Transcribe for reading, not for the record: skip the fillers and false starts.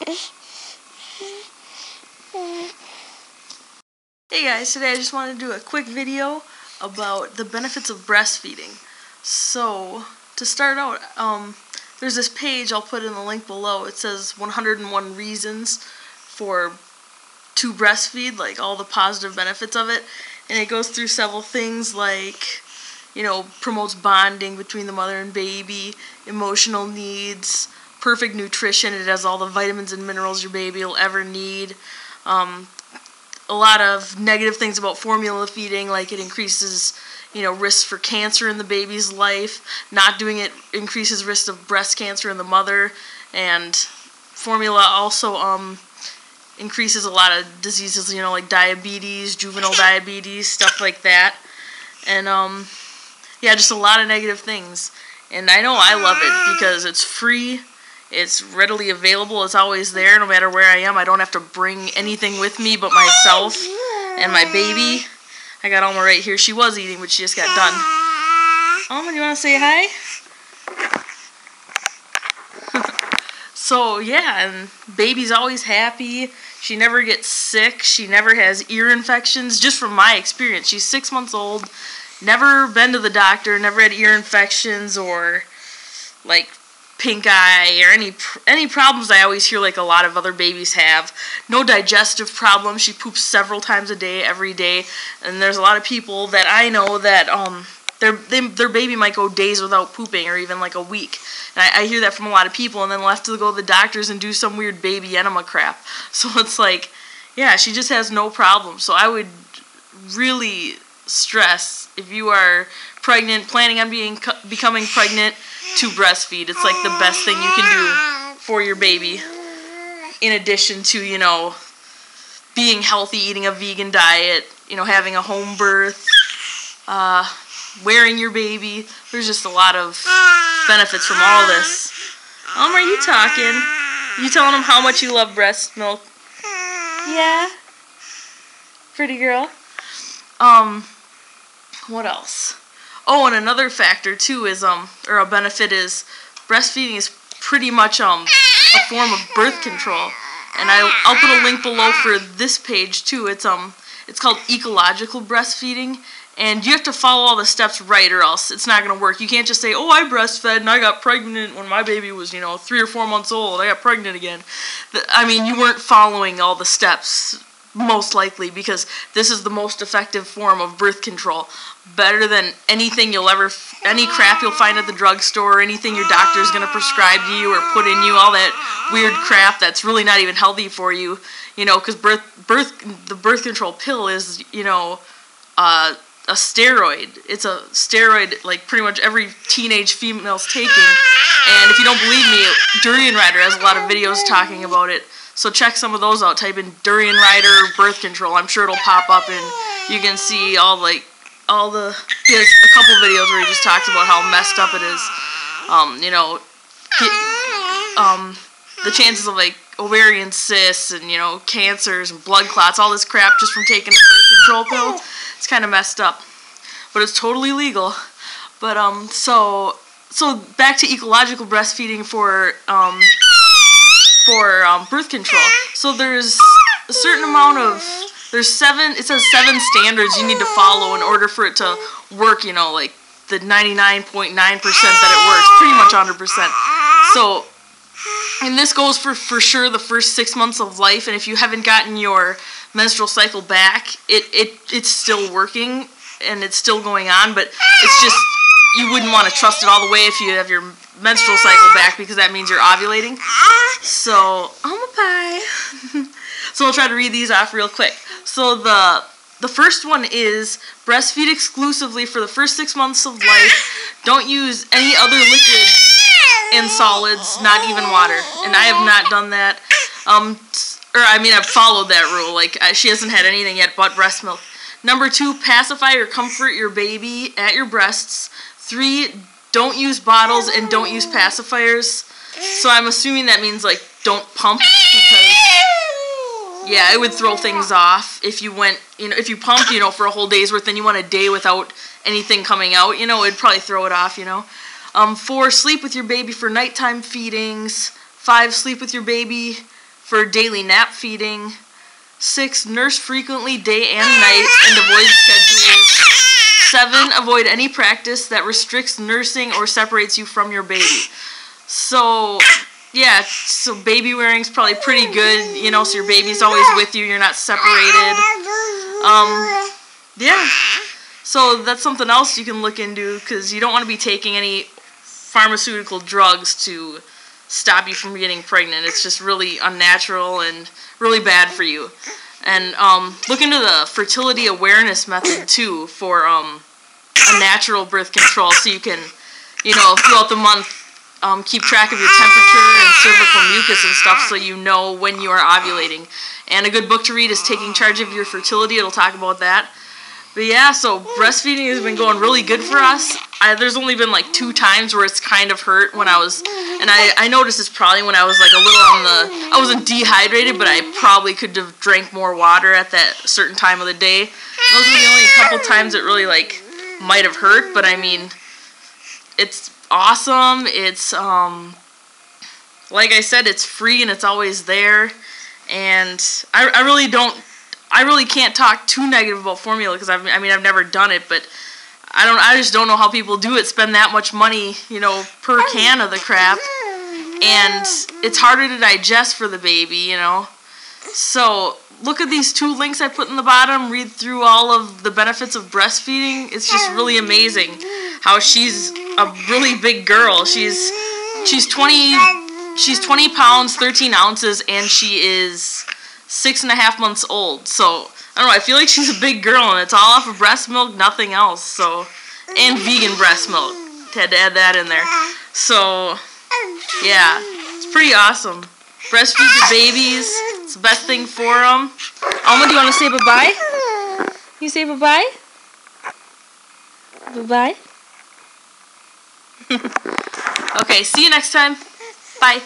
Hey guys, today I just wanted to do a quick video about the benefits of breastfeeding. So, to start out, there's this page, I'll put in the link below. It says 101 reasons to breastfeed, like all the positive benefits of it. And it goes through several things like, promotes bonding between the mother and baby, emotional needs, perfect nutrition. It has all the vitamins and minerals your baby will ever need. A lot of negative things about formula feeding, like it increases, risks for cancer in the baby's life. Not doing it increases risk of breast cancer in the mother. And formula also increases a lot of diseases, like diabetes, juvenile diabetes, stuff like that. And yeah, just a lot of negative things. And I know I love it because it's free. It's readily available. It's always there no matter where I am. I don't have to bring anything with me but myself and my baby. I got Alma right here. She was eating, but she just got done. Alma, you want to say hi? So, yeah, and baby's always happy. She never gets sick. She never has ear infections, just from my experience. She's 6 months old, never been to the doctor, never had ear infections or, like, pink eye or any problems I always hear like a lot of other babies have. No digestive problems. She poops several times a day, every day. And there's a lot of people that I know that their baby might go days without pooping or even like a week. And I hear that from a lot of people, and then they'll have to go to the doctors and do some weird baby enema crap. So it's like, yeah, she just has no problem. So I would really stress, if you are pregnant, planning on becoming pregnant, to breastfeed. It's like the best thing you can do for your baby, in addition to, being healthy, eating a vegan diet, having a home birth, wearing your baby. There's just a lot of benefits from all this. Are you talking? You telling them how much you love breast milk? Yeah? Pretty girl? What else? Oh, and another factor too is, or a benefit is, breastfeeding is pretty much a form of birth control. And I'll put a link below for this page too. It's called ecological breastfeeding, and you have to follow all the steps right, or else it's not gonna work. You can't just say, "Oh, I breastfed and I got pregnant when my baby was 3 or 4 months old. I got pregnant again." I mean, you weren't following all the steps, most likely, because this is the most effective form of birth control. Better than anything any crap you'll find at the drugstore, anything your doctor's going to prescribe to you or put in you, all that weird crap that's really not even healthy for you, because the birth control pill is, a steroid. It's a steroid like pretty much every teenage female's taking. And if you don't believe me, Durian Rider has a lot of videos talking about it. So check some of those out. Type in Durian Rider birth control. I'm sure it'll pop up and you can see he has a couple videos where he just talks about how messed up it is. The chances of like ovarian cysts and, cancers and blood clots, all this crap just from taking the birth control pill. It's kind of messed up. But it's totally legal. But, so back to ecological breastfeeding for birth control. So there's a certain amount of, it says 7 standards you need to follow in order for it to work, like the 99.9% that it works, pretty much 100%. So, and this goes for sure the first 6 months of life, and if you haven't gotten your menstrual cycle back, it's still working, and it's still going on, but it's just, you wouldn't want to trust it all the way if you have your menstrual cycle back, because that means you're ovulating. So, pie. So I'll try to read these off real quick. So the first one is breastfeed exclusively for the first 6 months of life. Don't use any other liquids and solids, not even water. And I have not done that. I've followed that rule. Like, she hasn't had anything yet but breast milk. Number 2, pacify or comfort your baby at your breasts. 3, don't use bottles and don't use pacifiers. So I'm assuming that means, like, don't pump, because, yeah, it would throw things off if you went, if you pumped, for a whole day's worth, then you went a day without anything coming out, it'd probably throw it off, 4, sleep with your baby for nighttime feedings. 5, sleep with your baby for daily nap feeding. 6, nurse frequently day and night and avoid schedules. 7, avoid any practice that restricts nursing or separates you from your baby. So, yeah, so baby wearing's probably pretty good, you know, so your baby's always with you, you're not separated. Yeah, so that's something else you can look into, because you don't want to be taking any pharmaceutical drugs to stop you from getting pregnant. It's just really unnatural and really bad for you. And look into the fertility awareness method too for a natural birth control, so you can, you know, throughout the month keep track of your temperature and cervical mucus and stuff, so you know when you are ovulating. And a good book to read is Taking Charge of Your Fertility. It'll talk about that. But yeah, so breastfeeding has been going really good for us. There's only been like 2 times where it's kind of hurt when I was, and I noticed it's probably when I was like a little I wasn't dehydrated, but I probably could have drank more water at that certain time of the day. Those are the only couple times it really like might have hurt, but I mean, it's awesome. It's, like I said, it's free and it's always there. And I really can't talk too negative about formula, because I've never done it, but I just don't know how people do it, spend that much money, you know, per can of the crap, and it's harder to digest for the baby, you know. So look at these 2 links I put in the bottom, read through all of the benefits of breastfeeding. It's just really amazing how she's a really big girl. She's 20 pounds, 13 ounces, and she is 6.5 months old. So I don't know, I feel like she's a big girl, and it's all off of breast milk, nothing else. So, and vegan breast milk. Had to add that in there. So, yeah, it's pretty awesome. Breastfeed your babies. It's the best thing for them. Alma, do you want to say bye-bye? You say bye-bye? Bye-bye? Okay, see you next time. Bye.